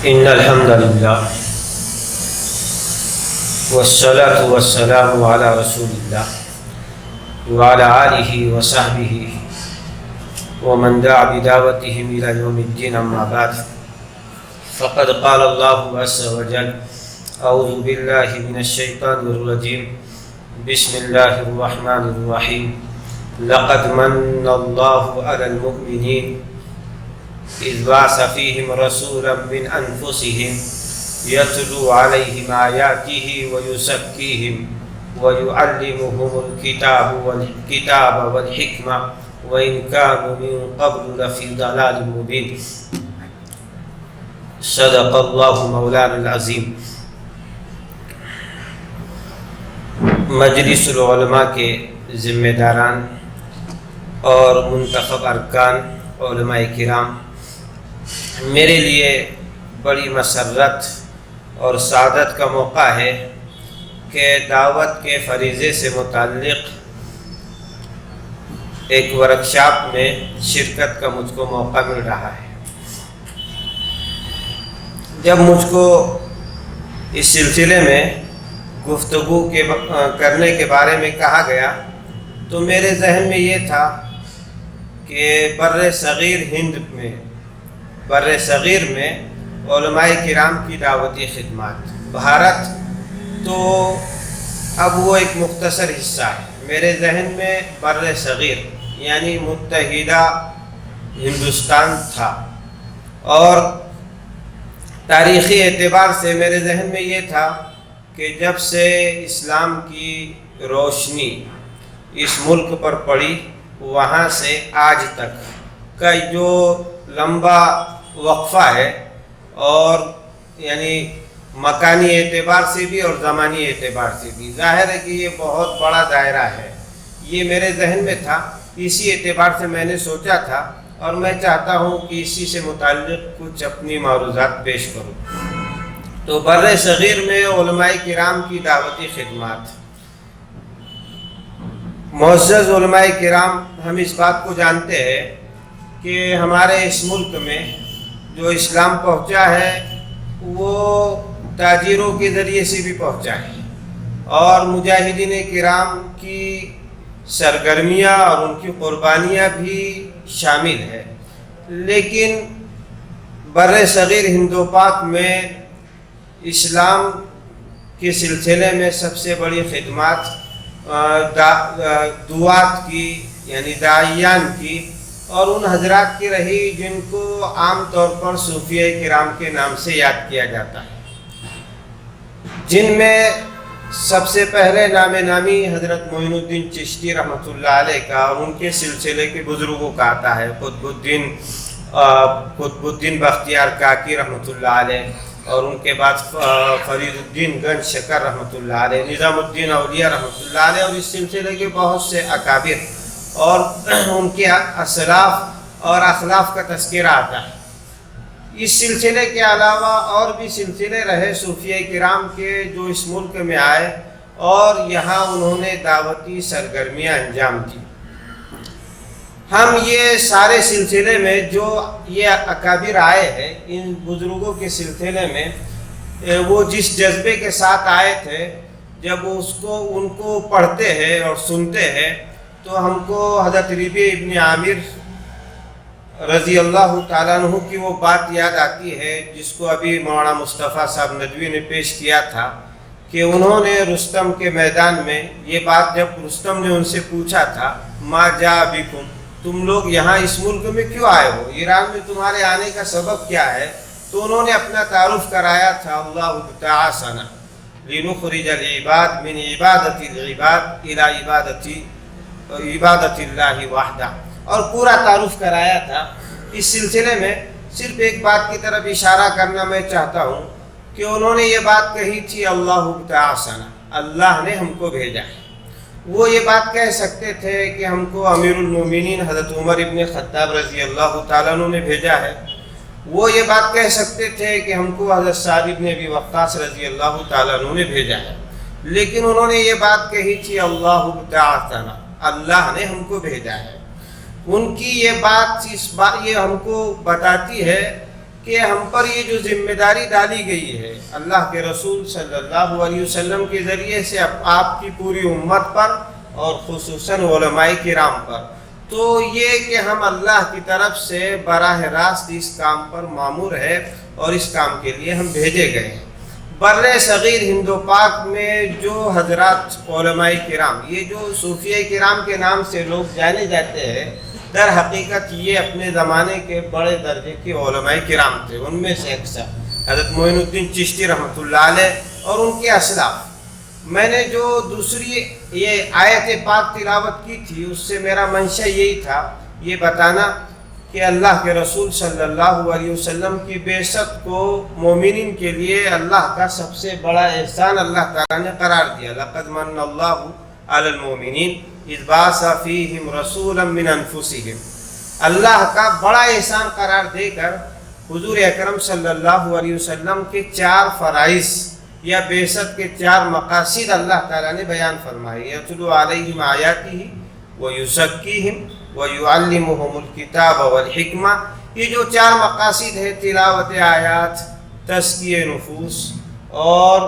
إن الحمد لله والصلاة والسلام على رسول الله وعلى آله وصحبه ومن دعا بدعوتهم إلى يوم الدين. أما بعد فقد قال الله عز وجل: أعوذ بالله من الشيطان الرجيم. بسم الله الرحمن الرحيم. لقد من الله على المؤمنين إذ بعث فيهم رسولا من أنفسهم يتلو عليهم آياته ويزكيهم ويعلمهم الكتاب والحكمة وإن كانوا من قبل لفي ضلال مبين. صدق الله مولانا العظیم. مجلس العلماء کے ذمہ داران اور منتخب ارکان علماء کرام، میرے لیے بڑی مسرت اور سعادت کا موقع ہے کہ دعوت کے فریضے سے متعلق ایک ورکشاپ میں شرکت کا مجھ کو موقع مل رہا ہے. جب مجھ کو اس سلسلے میں گفتگو کرنے کے بارے میں کہا گیا تو میرے ذہن میں یہ تھا کہ بر صغیر میں علماء کرام کی دعوتی خدمات، بھارت تو اب وہ ایک مختصر حصہ ہے. میرے ذہن میں بر صغیر یعنی متحدہ ہندوستان تھا، اور تاریخی اعتبار سے میرے ذہن میں یہ تھا کہ جب سے اسلام کی روشنی اس ملک پر پڑی، وہاں سے آج تک کا جو لمبا وقفہ ہے، اور یعنی مکانی اعتبار سے بھی اور زمانی اعتبار سے بھی ظاہر ہے کہ یہ بہت بڑا دائرہ ہے. یہ میرے ذہن میں تھا، اسی اعتبار سے میں نے سوچا تھا، اور میں چاہتا ہوں کہ اسی سے متعلق کچھ اپنی معروضات پیش کروں. تو بر صغیر میں علماء کرام کی دعوتی خدمات. معزز علماء کرام، ہم اس بات کو جانتے ہیں کہ ہمارے اس ملک میں جو اسلام پہنچا ہے وہ تاجروں کے ذریعے سے بھی پہنچا ہے، اور مجاہدین کرام کی سرگرمیاں اور ان کی قربانیاں بھی شامل ہے. لیکن بر صغیر ہند و پاک میں اسلام کے سلسلے میں سب سے بڑی خدمات دعات کی یعنی داعیان کی اور ان حضرات کی رہی جن کو عام طور پر صوفیہ کرام کے نام سے یاد کیا جاتا ہے، جن میں سب سے پہلے نام نامی حضرت معین الدین چشتی رحمۃ اللہ علیہ کا اور ان کے سلسلے کے بزرگوں کا آتا ہے. قطب الدین بختیار کاکی رحمۃ اللہ علیہ، اور ان کے بعد فرید الدین گنج شکر رحمۃ اللہ علیہ، نظام الدین اولیاء رحمۃ اللہ علیہ، اور اس سلسلے کے بہت سے اکابر اور ان کے اسلاف اور اخلاف کا تذکرہ آتا ہے. اس سلسلے کے علاوہ اور بھی سلسلے رہے صوفیہ کرام کے جو اس ملک میں آئے اور یہاں انہوں نے دعوتی سرگرمیاں انجام دی. ہم یہ سارے سلسلے میں جو یہ اکابر آئے ہیں، ان بزرگوں کے سلسلے میں وہ جس جذبے کے ساتھ آئے تھے، جب ان کو پڑھتے ہیں اور سنتے ہیں تو ہم کو حضرت ربیع ابن عامر رضی اللہ تعالیٰ عنہ کی وہ بات یاد آتی ہے جس کو ابھی مولانا مصطفیٰ صاحب ندوی نے پیش کیا تھا کہ انہوں نے رستم کے میدان میں یہ بات، جب رستم نے ان سے پوچھا تھا ما جاء بکم، تم لوگ یہاں اس ملک میں کیوں آئے ہو، ایران میں تمہارے آنے کا سبب کیا ہے، تو انہوں نے اپنا تعارف کرایا تھا اللہ ابتعاثنا لنخرج العباد من عبادت العباد الى عبادت اللہ وحدہ، اور پورا تعارف کرایا تھا. اس سلسلے میں صرف ایک بات کی طرف اشارہ کرنا میں چاہتا ہوں کہ انہوں نے یہ بات کہی تھی اللہ ابتعاثنا، اللہ نے ہم کو بھیجا ہے. وہ یہ بات کہہ سکتے تھے کہ ہم کو امیر المومنین حضرت عمر ابن خطاب رضی اللہ تعالیٰ عنہ نے بھیجا ہے. وہ یہ بات کہہ سکتے تھے کہ ہم کو حضرت سعد ابن ابی وقاص رضی اللہ تعالیٰ عنہ نے بھیجا ہے. لیکن انہوں نے یہ بات کہی تھی اللہ ابتعاثنا، اللہ نے ہم کو بھیجا ہے. ان کی یہ بات یہ ہم کو بتاتی ہے کہ ہم پر یہ جو ذمہ داری ڈالی گئی ہے اللہ کے رسول صلی اللہ علیہ وسلم کے ذریعے سے آپ کی پوری امت پر اور خصوصاً علماء کرام پر، تو یہ کہ ہم اللہ کی طرف سے براہ راست اس کام پر مامور ہے اور اس کام کے لیے ہم بھیجے گئے ہیں۔ بر صغیر ہند و پاک میں جو حضرات علماء کرام، یہ جو صوفیہ کرام کے نام سے لوگ جانے جاتے ہیں، در حقیقت یہ اپنے زمانے کے بڑے درجے کے علماء کرام تھے۔ ان میں سے اکثر حضرت معین الدین چشتی رحمۃ اللہ علیہ اور ان کے اسلاف۔ میں نے جو دوسری یہ آیت پاک تلاوت کی تھی، اس سے میرا منشا یہی تھا یہ بتانا کہ اللہ کے رسول صلی اللہ علیہ وسلم کی بعثت کو مومنین کے لیے اللہ کا سب سے بڑا احسان اللہ تعالیٰ نے قرار دیا۔ لقد من اللہ علی المؤمنین اذ بعث فیہم رسولا من انفسہم، اللہ کا بڑا احسان قرار دے کر حضور اکرم صلی اللہ علیہ وسلم کے 4 فرائض یا بعثت کے 4 مقاصد اللہ تعالیٰ نے بیان فرمائے۔ یتلو علیہم آیاتہ ویزکیہم وَيُعَلِّمُهُمُ الْكِتَابَ وَالْحِكْمَةَ، یہ جو 4 مقاصد ہے، تلاوت آیات، تزکیہ نفوس اور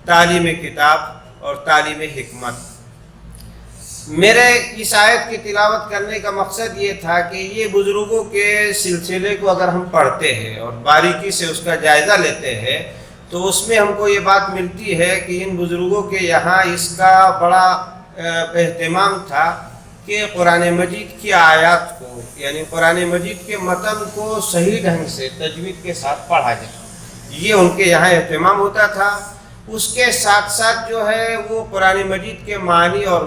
تعلیم کتاب اور تعلیم حکمت۔ میرے اس آیت کی تلاوت کرنے کا مقصد یہ تھا کہ یہ بزرگوں کے سلسلے کو اگر ہم پڑھتے ہیں اور باریکی سے اس کا جائزہ لیتے ہیں تو اس میں ہم کو یہ بات ملتی ہے کہ ان بزرگوں کے یہاں اس کا بڑا اہتمام تھا کہ قرآن مجید کی آیات کو، یعنی قرآن مجید کے متن کو صحیح ڈھنگ سے تجوید کے ساتھ پڑھا جائے، یہ ان کے یہاں اہتمام ہوتا تھا۔ اس کے ساتھ ساتھ جو ہے وہ قرآن مجید کے معنی اور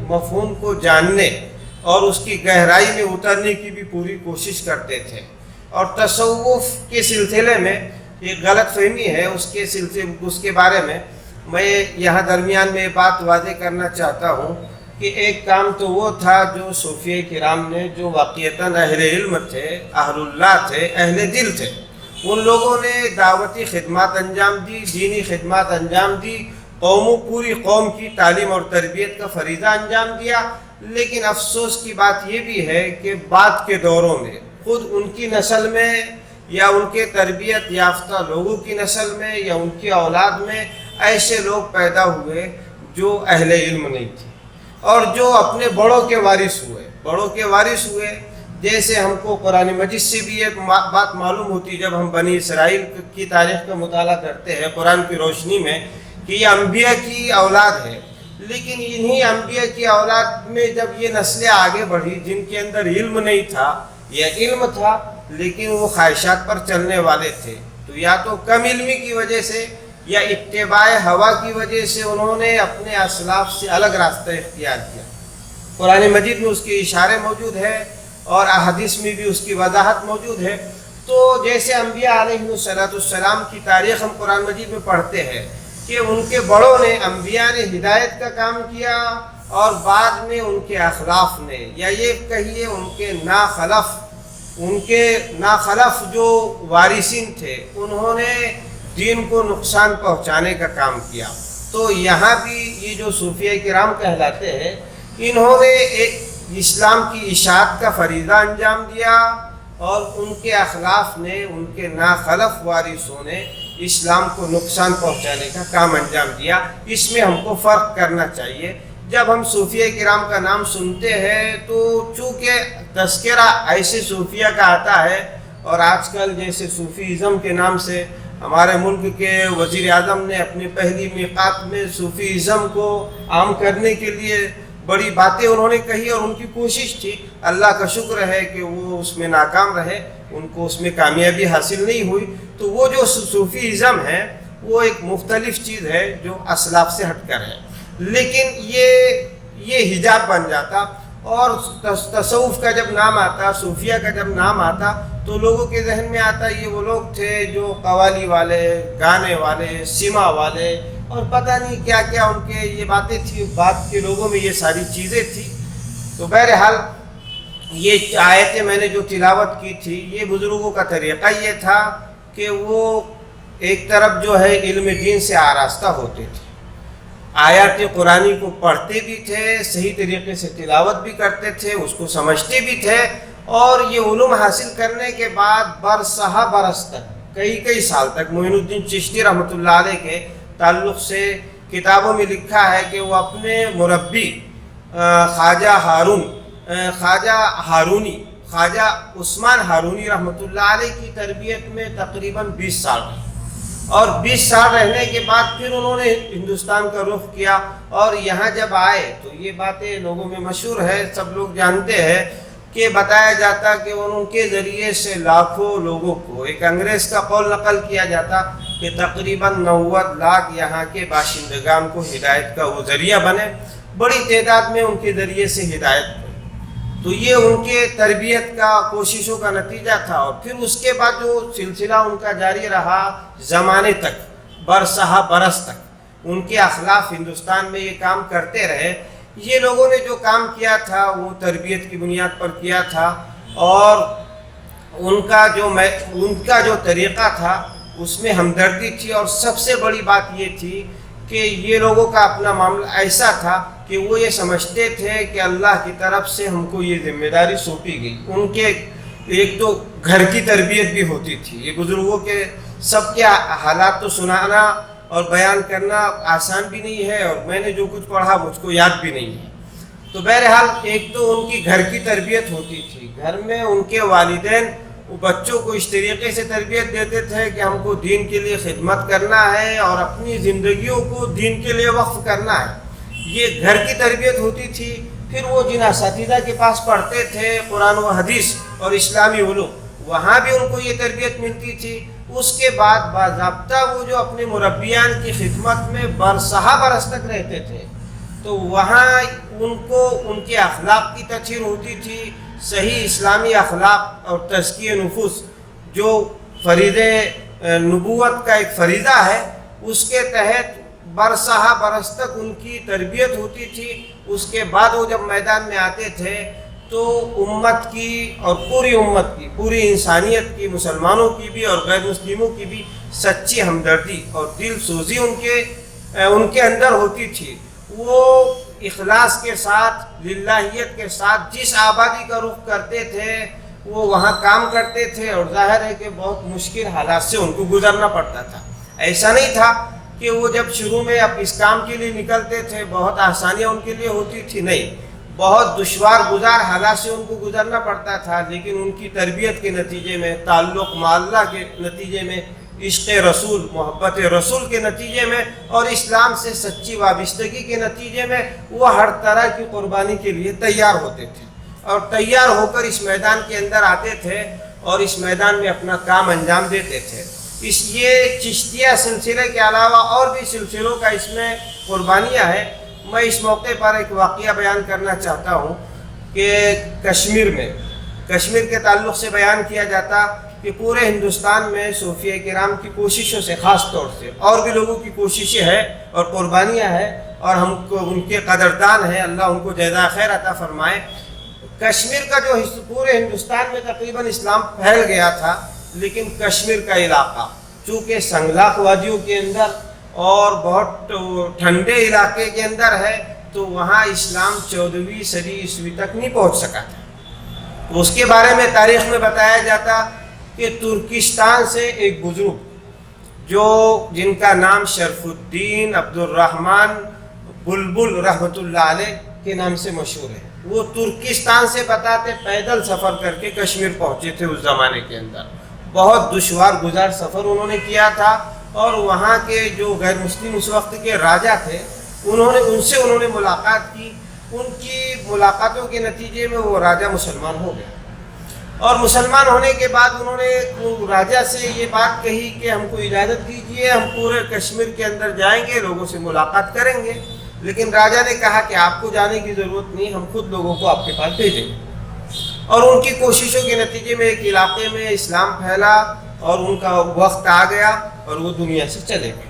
مفہوم کو جاننے اور اس کی گہرائی میں اترنے کی بھی پوری کوشش کرتے تھے۔ اور تصوف کے سلسلے میں ایک غلط فہمی ہے اس کے بارے میں میں یہاں درمیان میں بات واضح کرنا چاہتا ہوں کہ ایک کام تو وہ تھا جو صوفیہ کرام نے، جو واقعتاً اہل علم تھے، اہل اللہ تھے، اہل دل تھے، ان لوگوں نے دعوتی خدمات انجام دی، دینی خدمات انجام دی، پوری قوم کی تعلیم اور تربیت کا فریضہ انجام دیا۔ لیکن افسوس کی بات یہ بھی ہے کہ بعد کے دوروں میں خود ان کی نسل میں یا ان کے تربیت یافتہ لوگوں کی نسل میں یا ان کی اولاد میں ایسے لوگ پیدا ہوئے جو اہل علم نہیں تھے اور جو اپنے بڑوں کے وارث ہوئے۔ جیسے ہم کو قرآن مجید سے بھی ایک بات معلوم ہوتی جب ہم بنی اسرائیل کی تاریخ کا مطالعہ کرتے ہیں قرآن کی روشنی میں کہ یہ انبیاء کی اولاد ہے، لیکن انہی انبیاء کی اولاد میں جب یہ نسلیں آگے بڑھی جن کے اندر علم نہیں تھا یا علم تھا لیکن وہ خواہشات پر چلنے والے تھے، تو یا تو کم علمی کی وجہ سے یا اتباع ہوا کی وجہ سے انہوں نے اپنے اسلاف سے الگ راستہ اختیار کیا۔ قرآن مجید میں اس کے اشارے موجود ہیں اور احادیث میں بھی اس کی وضاحت موجود ہے۔ تو جیسے انبیاء علیہ السلام کی تاریخ ہم قرآن مجید میں پڑھتے ہیں کہ ان کے بڑوں نے، انبیاء نے ہدایت کا کام کیا اور بعد میں ان کے اخلاف نے یا یہ کہیے ان کے ناخلف جو وارثین تھے انہوں نے دین کو نقصان پہنچانے کا کام کیا۔ تو یہاں بھی یہ جو صوفیہ کرام کہلاتے ہیں انہوں نے اسلام کی اشاعت کا فریضہ انجام دیا اور ان کے اخلاف نے، ان کے ناخلف وارثوں نے اسلام کو نقصان پہنچانے کا کام انجام دیا۔ اس میں ہم کو فرق کرنا چاہیے۔ جب ہم صوفیہ کرام کا نام سنتے ہیں تو چونکہ تذکرہ ایسے صوفیہ کا آتا ہے، اور آج کل جیسے صوفیزم کے نام سے ہمارے ملک کے وزیر اعظم نے اپنی پہلی میقات میں صوفیزم کو عام کرنے کے لیے بڑی باتیں انہوں نے کہی اور ان کی کوشش تھی، اللہ کا شکر ہے کہ وہ اس میں ناکام رہے، ان کو اس میں کامیابی حاصل نہیں ہوئی۔ تو وہ جو صوفیزم ہے وہ ایک مختلف چیز ہے جو اسلاف سے ہٹ کر ہے، لیکن یہ حجاب بن جاتا۔ اور تصوف کا جب نام آتا، صوفیہ کا جب نام آتا تو لوگوں کے ذہن میں آتا یہ وہ لوگ تھے جو قوالی والے، گانے والے، سیما والے اور پتہ نہیں کیا کیا ان کے یہ باتیں تھیں، بعد کے لوگوں میں یہ ساری چیزیں تھیں۔ تو بہرحال یہ آیتیں میں نے جو تلاوت کی تھی یہ بزرگوں کا طریقہ یہ تھا کہ وہ ایک طرف جو ہے علم دین سے آراستہ ہوتے تھے، آیات قرآنی کو پڑھتے بھی تھے، صحیح طریقے سے تلاوت بھی کرتے تھے، اس کو سمجھتے بھی تھے اور یہ علوم حاصل کرنے کے بعد برسہ برس تک کئی سال تک معین الدین چشتی رحمۃ اللہ علیہ کے تعلق سے کتابوں میں لکھا ہے کہ وہ اپنے مربی خواجہ عثمان ہارونی رحمۃ اللہ علیہ کی تربیت میں تقریباً 20 سال رہے، اور 20 سال رہنے کے بعد پھر انہوں نے ہندوستان کا رخ کیا، اور یہاں جب آئے تو یہ باتیں لوگوں میں مشہور ہے، سب لوگ جانتے ہیں کہ بتایا جاتا کہ ان کے ذریعے سے لاکھوں لوگوں کو، ایک انگریز کا قول نقل کیا جاتا کہ تقریباً 90 لاکھ یہاں کے باشندگان کو ہدایت کا وہ ذریعہ بنے، بڑی تعداد میں ان کے ذریعے سے ہدایت ہوئی۔ تو یہ ان کے تربیت کا کوششوں کا نتیجہ تھا، اور پھر اس کے بعد جو سلسلہ ان کا جاری رہا زمانے تک، برسہ برس تک ان کے اخلاق ہندوستان میں یہ کام کرتے رہے۔ یہ لوگوں نے جو کام کیا تھا وہ تربیت کی بنیاد پر کیا تھا، اور ان کا جو طریقہ تھا اس میں ہمدردی تھی، اور سب سے بڑی بات یہ تھی کہ یہ لوگوں کا اپنا معاملہ ایسا تھا کہ وہ یہ سمجھتے تھے کہ اللہ کی طرف سے ہم کو یہ ذمہ داری سونپی گئی۔ ان کے ایک تو گھر کی تربیت بھی ہوتی تھی، یہ بزرگوں کے سب کے حالات تو سنانا اور بیان کرنا آسان بھی نہیں ہے، اور میں نے جو کچھ پڑھا مجھ کو یاد بھی نہیں ہے۔ تو بہرحال ایک تو ان کی گھر کی تربیت ہوتی تھی، گھر میں ان کے والدین بچوں کو اس طریقے سے تربیت دیتے تھے کہ ہم کو دین کے لیے خدمت کرنا ہے اور اپنی زندگیوں کو دین کے لیے وقف کرنا ہے، یہ گھر کی تربیت ہوتی تھی۔ پھر وہ جن اساتذہ کے پاس پڑھتے تھے قرآن و حدیث اور اسلامی علوم، وہاں بھی ان کو یہ تربیت ملتی تھی۔ اس کے بعد باضابطہ وہ جو اپنے مربیان کی خدمت میں برسہ برس تک رہتے تھے، تو وہاں ان کو ان کے اخلاق کی تطہیر ہوتی تھی، صحیح اسلامی اخلاق اور تزکیہ نفوس جو فریضہ نبوت کا ایک فریضہ ہے، اس کے تحت برسہ برس تک ان کی تربیت ہوتی تھی۔ اس کے بعد وہ جب میدان میں آتے تھے تو امت کی اور پوری امت کی، پوری انسانیت کی، مسلمانوں کی بھی اور غیر مسلموں کی بھی سچی ہمدردی اور دل سوزی ان کے اندر ہوتی تھی۔ وہ اخلاص کے ساتھ، للہیت کے ساتھ جس آبادی کا رخ کرتے تھے وہ وہاں کام کرتے تھے، اور ظاہر ہے کہ بہت مشکل حالات سے ان کو گزرنا پڑتا تھا۔ ایسا نہیں تھا کہ وہ جب شروع میں اب اس کام کے لیے نکلتے تھے بہت آسانیاں ان کے لیے ہوتی تھی، نہیں، بہت دشوار گزار حالات سے ان کو گزرنا پڑتا تھا، لیکن ان کی تربیت کے نتیجے میں، تعلق مع اللہ کے نتیجے میں، عشق رسول، محبت رسول کے نتیجے میں اور اسلام سے سچی وابستگی کے نتیجے میں وہ ہر طرح کی قربانی کے لیے تیار ہوتے تھے، اور تیار ہو کر اس میدان کے اندر آتے تھے اور اس میدان میں اپنا کام انجام دیتے تھے۔ یہ چشتیہ سلسلے کے علاوہ اور بھی سلسلوں کا اس میں قربانیاں ہیں۔ میں اس موقع پر ایک واقعہ بیان کرنا چاہتا ہوں کہ کشمیر کے تعلق سے بیان کیا جاتا کہ پورے ہندوستان میں صوفیہ کرام کی کوششوں سے، خاص طور سے اور بھی لوگوں کی کوششیں ہیں اور قربانیاں ہیں، اور ہم کو ان کے قدردان ہیں، اللہ ان کو جزائے خیر عطا فرمائے۔ کشمیر کا جو پورے ہندوستان میں تقریباً اسلام پھیل گیا تھا، لیکن کشمیر کا علاقہ چونکہ سنگلاخ وادیوں کے اندر اور بہت ٹھنڈے علاقے کے اندر ہے، تو وہاں اسلام 14ویں صدی عیسوی تک نہیں پہنچ سکا تھا۔ تو اس کے بارے میں تاریخ میں بتایا جاتا کہ ترکستان سے ایک بزرگ جن کا نام شرف الدین عبد الرحمن بلبل رحمۃ اللہ علیہ کے نام سے مشہور ہے، وہ ترکستان سے بتاتے پیدل سفر کر کے کشمیر پہنچے تھے۔ اس زمانے کے اندر بہت دشوار گزار سفر انہوں نے کیا تھا، اور وہاں کے جو غیر مسلم اس وقت کے راجا تھے ان سے انہوں نے ملاقات کی۔ ان کی ملاقاتوں کے نتیجے میں وہ راجا مسلمان ہو گیا، اور مسلمان ہونے کے بعد انہوں نے راجا سے یہ بات کہی کہ ہم کو اجازت دیجیے، ہم پورے کشمیر کے اندر جائیں گے، لوگوں سے ملاقات کریں گے۔ لیکن راجا نے کہا کہ آپ کو جانے کی ضرورت نہیں، ہم خود لوگوں کو آپ کے پاس بھیجیں گے۔ اور ان کی کوششوں کے نتیجے میں ایک علاقے میں اسلام پھیلا، اور ان کا وقت آ گیا اور وہ دنیا سے چلے گئے۔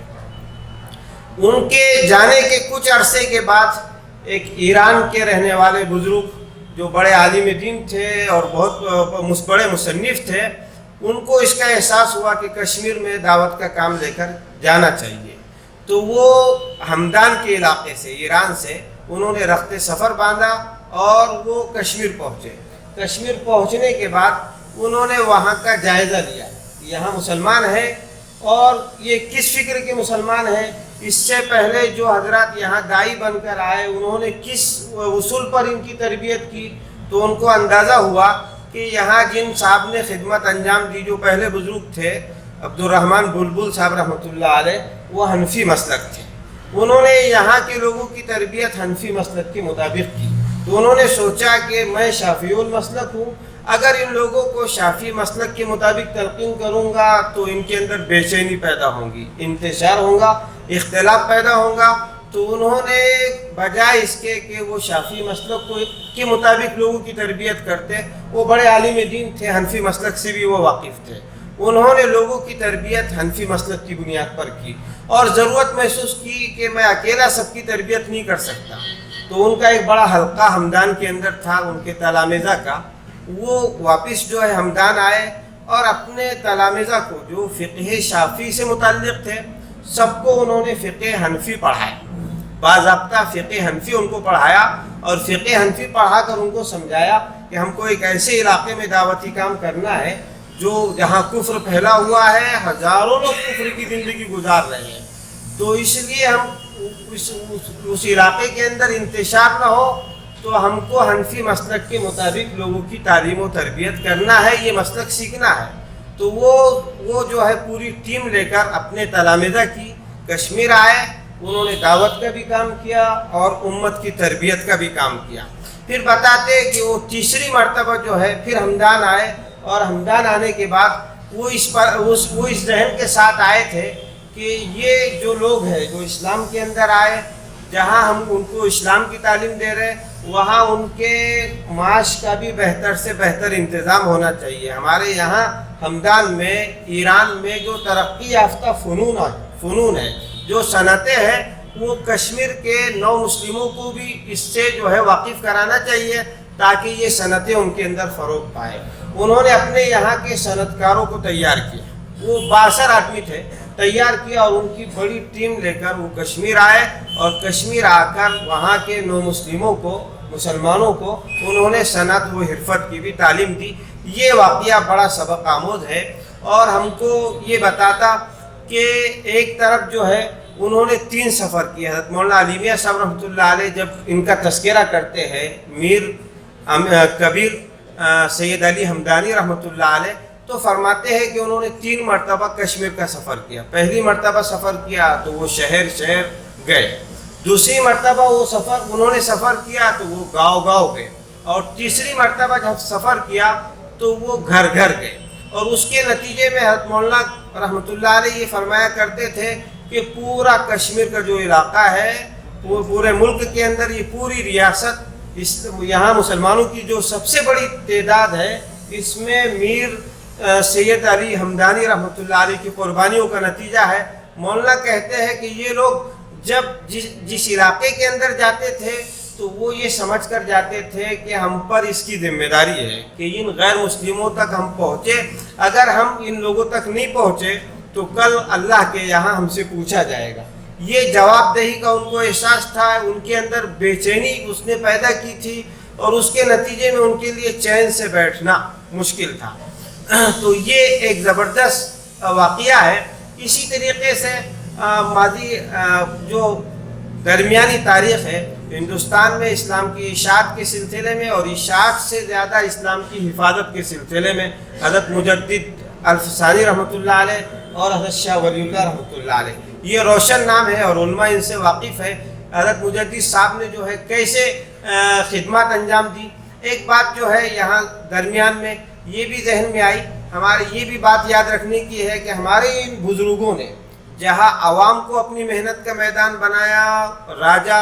ان کے جانے کے کچھ عرصے کے بعد ایک ایران کے رہنے والے بزرگ جو بڑے عالم دین تھے اور بہت بڑے مصنف تھے، ان کو اس کا احساس ہوا کہ کشمیر میں دعوت کا کام لے کر جانا چاہیے۔ تو وہ ہمدان کے علاقے سے، ایران سے، انہوں نے رخت سفر باندھا اور وہ کشمیر پہنچے۔ کشمیر پہنچنے کے بعد انہوں نے وہاں کا جائزہ لیا، یہاں مسلمان ہیں اور یہ کس فکر کے مسلمان ہیں، اس سے پہلے جو حضرات یہاں دائی بن کر آئے انہوں نے کس اصول پر ان کی تربیت کی، تو ان کو اندازہ ہوا کہ یہاں جن صاحب نے خدمت انجام دی، جو پہلے بزرگ تھے عبدالرحمن بلبل صاحب رحمۃ اللہ علیہ، وہ حنفی مسلک تھے، انہوں نے یہاں کے لوگوں کی تربیت حنفی مسلک کے مطابق کی، تو انہوں نے سوچا کہ میں شافعی المسلک ہوں، اگر ان لوگوں کو شافعی مسلک کے مطابق تلقین کروں گا تو ان کے اندر بے چینی پیدا ہوں گی، انتشار ہوگا، اختلاف پیدا ہوگا، تو انہوں نے بجائے اس کے کہ وہ شافعی مسلک کے مطابق لوگوں کی تربیت کرتے، وہ بڑے عالم دین تھے، حنفی مسلک سے بھی وہ واقف تھے، انہوں نے لوگوں کی تربیت حنفی مسلک کی بنیاد پر کی اور ضرورت محسوس کی کہ میں اکیلا سب کی تربیت نہیں کر سکتا، تو ان کا ایک بڑا حلقہ ہمدان کے اندر تھا ان کے تلامذہ کا، وہ واپس جو ہے ہمدان آئے اور اپنے تلامذہ کو جو فقہ شافعی سے متعلق تھے سب کو انہوں نے فقہ حنفی پڑھایا، باضابطہ فقہ حنفی ان کو پڑھایا اور فقہ حنفی پڑھا کر ان کو سمجھایا کہ ہم کو ایک ایسے علاقے میں دعوتی کام کرنا ہے جو جہاں کفر پھیلا ہوا ہے، ہزاروں لوگ کفر کی زندگی گزار رہے ہیں، تو اس لیے ہم اس علاقے کے اندر انتشار نہ ہو، تو ہم کو حنفی مسلک کے مطابق لوگوں کی تعلیم و تربیت کرنا ہے، یہ مسلک سیکھنا ہے، تو وہ جو ہے پوری ٹیم لے کر اپنے تلامذہ کی کشمیر آئے، انہوں نے دعوت کا بھی کام کیا اور امت کی تربیت کا بھی کام کیا۔ پھر بتاتے کہ وہ تیسری مرتبہ جو ہے پھر ہمدان آئے اور ہمدان آنے کے بعد وہ اس ذہن کے ساتھ آئے تھے کہ یہ جو لوگ ہیں جو اسلام کے اندر آئے، جہاں ہم ان کو اسلام کی تعلیم دے رہے وہاں ان کے معاش کا بھی بہتر سے بہتر انتظام ہونا چاہیے۔ ہمارے یہاں ہمدان میں ایران میں جو ترقی یافتہ فنون ہے، جو صنعتیں ہیں، وہ کشمیر کے نو مسلموں کو بھی اس سے جو ہے واقف کرانا چاہیے تاکہ یہ صنعتیں ان کے اندر فروغ پائے۔ انہوں نے اپنے یہاں کے صنعت کاروں کو تیار کیا، وہ 62 آدمی تھے، تیار کیا اور ان کی بڑی ٹیم لے کر وہ کشمیر آئے اور کشمیر آ کر وہاں کے نو مسلموں کو، مسلمانوں کو انہوں نے صنعت و حرفت کی بھی تعلیم دی۔ یہ واقعہ بڑا سبق آموز ہے اور ہم کو یہ بتاتا کہ ایک طرف جو ہے انہوں نے 3 سفر کیے۔ حضرت مولانا علی میاں صاحب رحمۃ اللہ علیہ جب ان کا تذکرہ کرتے ہیں، میر کبیر سید علی ہمدانی رحمۃ اللہ علیہ، تو فرماتے ہیں کہ انہوں نے 3 مرتبہ کشمیر کا سفر کیا۔ پہلی مرتبہ سفر کیا تو وہ شہر گئے، دوسری مرتبہ انہوں نے سفر کیا تو وہ گاؤں گئے، اور تیسری مرتبہ جب سفر کیا تو وہ گھر گئے، اور اس کے نتیجے میں حضرت مولانا رحمۃ اللہ علیہ یہ فرمایا کرتے تھے کہ پورا کشمیر کا جو علاقہ ہے، وہ پورے ملک کے اندر یہ پوری ریاست، یہاں مسلمانوں کی جو سب سے بڑی تعداد ہے، اس میں میر سید علی ہمدانی رحمۃ اللہ علیہ کی قربانیوں کا نتیجہ ہے۔ مولانا کہتے ہیں کہ یہ لوگ جب جس علاقے کے اندر جاتے تھے تو وہ یہ سمجھ کر جاتے تھے کہ ہم پر اس کی ذمہ داری ہے کہ ان غیر مسلموں تک ہم پہنچے، اگر ہم ان لوگوں تک نہیں پہنچے تو کل اللہ کے یہاں ہم سے پوچھا جائے گا۔ یہ جواب دہی کا ان کو احساس تھا، ان کے اندر بے چینی اس نے پیدا کی تھی اور اس کے نتیجے میں ان کے لیے چین سے بیٹھنا مشکل تھا۔ تو یہ ایک زبردست واقعہ ہے۔ اسی طریقے سے ماضی جو درمیانی تاریخ ہے ہندوستان میں اسلام کی اشاعت کے سلسلے میں اور اشاعت سے زیادہ اسلام کی حفاظت کے سلسلے میں حضرت مجدد الفسانی رحمۃ اللہ علیہ اور حضرت شاہ ولی اللہ رحمۃ اللہ علیہ، یہ روشن نام ہے اور علماء ان سے واقف ہے۔ حضرت مجدد صاحب نے جو ہے کیسے خدمات انجام دی، ایک بات جو ہے یہاں درمیان میں یہ بھی ذہن میں آئی، ہمارے یہ بھی بات یاد رکھنے کی ہے کہ ہمارے ان بزرگوں نے جہاں عوام کو اپنی محنت کا میدان بنایا، راجہ،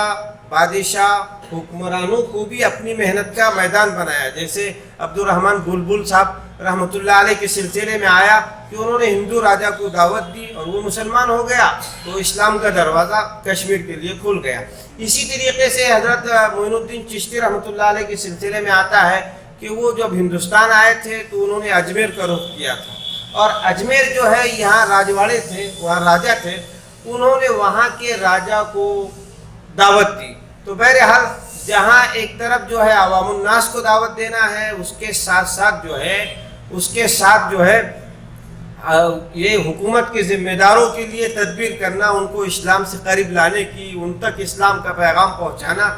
بادشاہ، حکمرانوں کو بھی اپنی محنت کا میدان بنایا، جیسے عبدالرحمن بلبل صاحب رحمۃ اللہ علیہ کے سلسلے میں آیا کہ انہوں نے ہندو راجہ کو دعوت دی اور وہ مسلمان ہو گیا تو اسلام کا دروازہ کشمیر کے لیے کھل گیا۔ اسی طریقے سے حضرت معین الدین چشتی رحمۃ اللہ علیہ کے سلسلے میں آتا ہے کہ وہ جب ہندوستان آئے تھے تو انہوں نے اجمیر کا رخ کیا تھا، اور اجمیر جو ہے یہاں راجواڑے تھے، وہاں راجہ تھے، انہوں نے وہاں کے راجہ کو دعوت دی۔ تو بہرحال جہاں ایک طرف جو ہے عوام الناس کو دعوت دینا ہے، اس کے ساتھ ساتھ جو ہے یہ حکومت کے ذمہ داروں کے لیے تدبیر کرنا، ان کو اسلام سے قریب لانے کی، ان تک اسلام کا پیغام پہنچانا،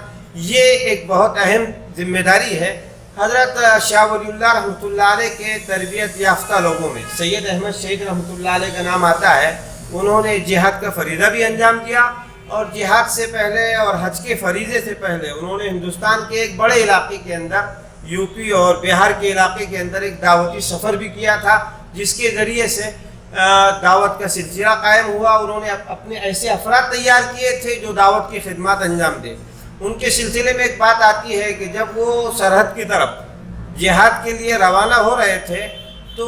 یہ ایک بہت اہم ذمہ داری ہے۔ حضرت شاہ ولی اللہ رحمۃ اللہ علیہ کے تربیت یافتہ لوگوں میں سید احمد شہید رحمۃ اللہ علیہ کا نام آتا ہے۔ انہوں نے جہاد کا فریضہ بھی انجام دیا، اور جہاد سے پہلے اور حج کے فریضے سے پہلے انہوں نے ہندوستان کے ایک بڑے علاقے کے اندر، یو پی اور بہار کے علاقے کے اندر ایک دعوتی سفر بھی کیا تھا، جس کے ذریعے سے دعوت کا سلسلہ قائم ہوا۔ انہوں نے اپنے ایسے افراد تیار کیے تھے جو دعوت کی خدمات انجام دیں۔ ان کے سلسلے میں ایک بات آتی ہے کہ جب وہ سرحد کی طرف جہاد کے لیے روانہ ہو رہے تھے تو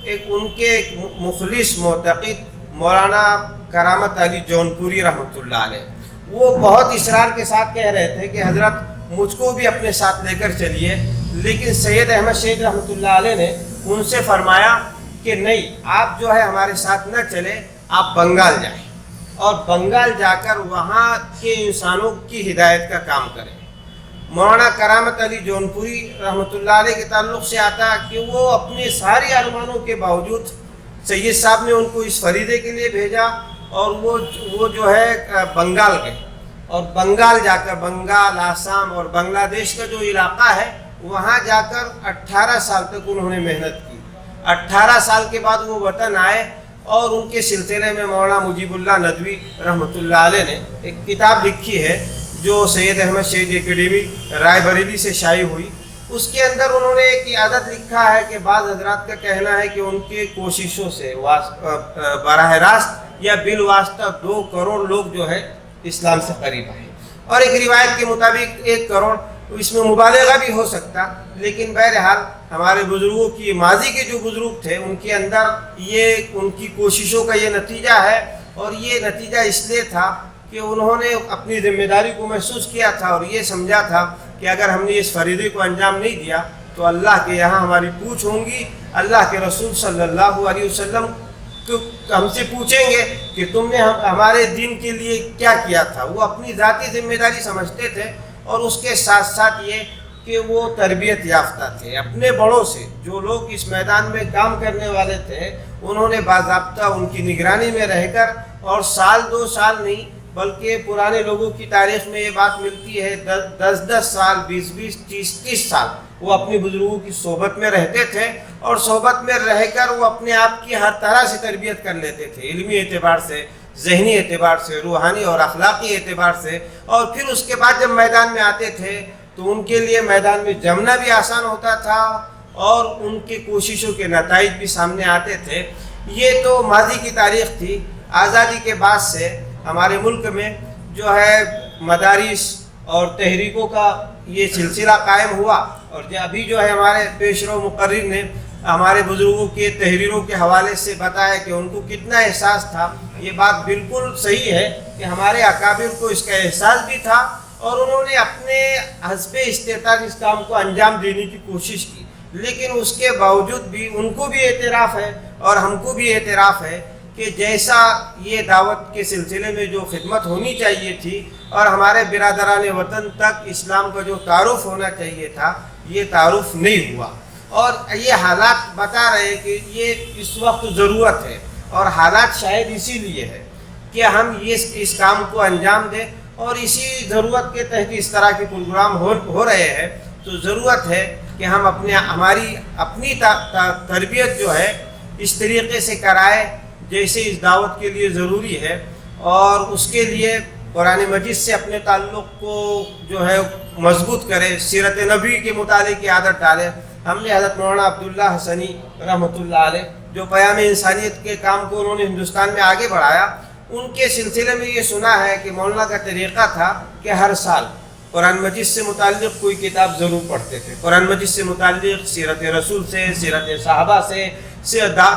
ان کے ایک مخلص معتقد مولانا کرامت علی جونپوری رحمۃ اللہ علیہ، وہ بہت اصرار کے ساتھ کہہ رہے تھے کہ حضرت مجھ کو بھی اپنے ساتھ لے کر چلیے، لیکن سید احمد شہید رحمۃ اللہ علیہ نے ان سے فرمایا کہ نہیں، آپ جو ہے ہمارے ساتھ نہ چلے، آپ بنگال جائیں اور بنگال جا کر وہاں کے انسانوں کی ہدایت کا کام کریں۔ مولانا کرامت علی جونپوری رحمۃ اللہ علیہ کے تعلق سے آتا کہ وہ اپنے سارے ارمانوں کے باوجود سید صاحب نے ان کو اس فریضے کے لیے بھیجا، اور وہ جو ہے بنگال گئے، اور بنگال جا کر بنگال، آسام اور بنگلہ دیش کا جو علاقہ ہے وہاں جا کر 18 سال تک انہوں نے محنت کی۔ 18 سال کے بعد وہ وطن آئے، اور ان کے سلسلے میں مولانا مجیب اللہ ندوی رحمۃ اللہ علیہ نے ایک کتاب لکھی ہے جو سید احمد شہید اکیڈمی رائے بریلی سے شائع ہوئی۔ اس کے اندر انہوں نے ایک عادت لکھا ہے کہ بعض حضرات کا کہنا ہے کہ ان کے کوششوں سے براہ راست یا بالواسطہ 2 کروڑ لوگ جو ہے اسلام سے قریب آئے، اور ایک روایت کے مطابق 1 کروڑ، اس میں مبالغہ بھی ہو سکتا، لیکن بہرحال ہمارے بزرگوں کی، ماضی کے جو بزرگ تھے، ان کے اندر یہ ان کی کوششوں کا یہ نتیجہ ہے، اور یہ نتیجہ اس لیے تھا کہ انہوں نے اپنی ذمہ داری کو محسوس کیا تھا، اور یہ سمجھا تھا کہ اگر ہم نے اس فریضے کو انجام نہیں دیا تو اللہ کے یہاں ہماری پوچھ ہوں گی، اللہ کے رسول صلی اللہ علیہ وسلم تو ہم سے پوچھیں گے کہ تم نے ہمارے دین کے لیے کیا کیا تھا۔ وہ اپنی ذاتی ذمہ داری سمجھتے تھے، اور اس کے ساتھ ساتھ یہ کہ وہ تربیت یافتہ تھے اپنے بڑوں سے۔ جو لوگ اس میدان میں کام کرنے والے تھے، انہوں نے باضابطہ ان کی نگرانی میں رہ کر، اور سال 2 سال نہیں بلکہ پرانے لوگوں کی تاریخ میں یہ بات ملتی ہے 10 سال، 20 30 سال وہ اپنی بزرگوں کی صحبت میں رہتے تھے، اور صحبت میں رہ کر وہ اپنے آپ کی ہر طرح سے تربیت کر لیتے تھے، علمی اعتبار سے، ذہنی اعتبار سے، روحانی اور اخلاقی اعتبار سے۔ اور پھر اس کے بعد جب میدان میں آتے تھے تو ان کے لیے میدان میں جمنا بھی آسان ہوتا تھا، اور ان کی کوششوں کے نتائج بھی سامنے آتے تھے۔ یہ تو ماضی کی تاریخ تھی۔ آزادی کے بعد سے ہمارے ملک میں جو ہے مدارس اور تحریکوں کا یہ سلسلہ قائم ہوا، اور ابھی جو ہے ہمارے پیشرو مقرر نے ہمارے بزرگوں کے تحریروں کے حوالے سے بتایا کہ ان کو کتنا احساس تھا۔ یہ بات بالکل صحیح ہے کہ ہمارے اکابر کو اس کا احساس بھی تھا، اور انہوں نے اپنے حسب استطاعت اس کام کو انجام دینے کی کوشش کی، لیکن اس کے باوجود بھی ان کو بھی اعتراف ہے اور ہم کو بھی اعتراف ہے کہ جیسا یہ دعوت کے سلسلے میں جو خدمت ہونی چاہیے تھی، اور ہمارے برادران وطن تک اسلام کا جو تعارف ہونا چاہیے تھا، یہ تعارف نہیں ہوا۔ اور یہ حالات بتا رہے ہیں کہ یہ اس وقت ضرورت ہے، اور حالات شاید اسی لیے ہے کہ ہم اس کام کو انجام دیں، اور اسی ضرورت کے تحت اس طرح کے پروگرام ہو رہے ہیں۔ تو ضرورت ہے کہ ہم ہماری اپنی تربیت جو ہے اس طریقے سے کرائے جیسے اس دعوت کے لیے ضروری ہے، اور اس کے لیے قرآن مجید سے اپنے تعلق کو جو ہے مضبوط کرے، سیرت نبی کے مطالعے کی عادت ڈالے۔ ہم نے حضرت مولانا عبداللہ حسنی رحمۃ اللہ علیہ، جو پیام انسانیت کے کام کو انہوں نے ہندوستان میں آگے بڑھایا، ان کے سلسلے میں یہ سنا ہے کہ مولانا کا طریقہ تھا کہ ہر سال قرآن مجید سے متعلق کوئی کتاب ضرور پڑھتے تھے۔ قرآن مجید سے متعلق سیرت رسول سے، سیرت صحابہ سے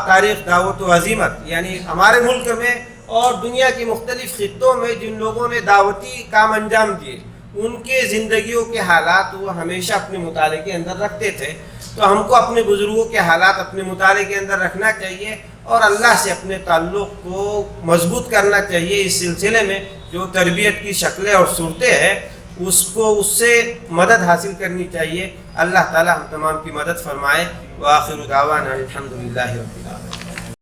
تاریخ دعوت و عظیمت، یعنی ہمارے ملک میں اور دنیا کے مختلف خطوں میں جن لوگوں نے دعوتی کام انجام دیے، ان کے زندگیوں کے حالات وہ ہمیشہ اپنے مطالعے کے اندر رکھتے تھے۔ تو ہم کو اپنے بزرگوں کے حالات اپنے مطالعے کے اندر رکھنا چاہیے، اور اللہ سے اپنے تعلق کو مضبوط کرنا چاہیے۔ اس سلسلے میں جو تربیت کی شکلیں اور صورتیں ہیں، اس کو اس سے مدد حاصل کرنی چاہیے۔ اللہ تعالی ہم تمام کی مدد فرمائے۔ وآخر دعوانا الحمدللہ رب العالمین۔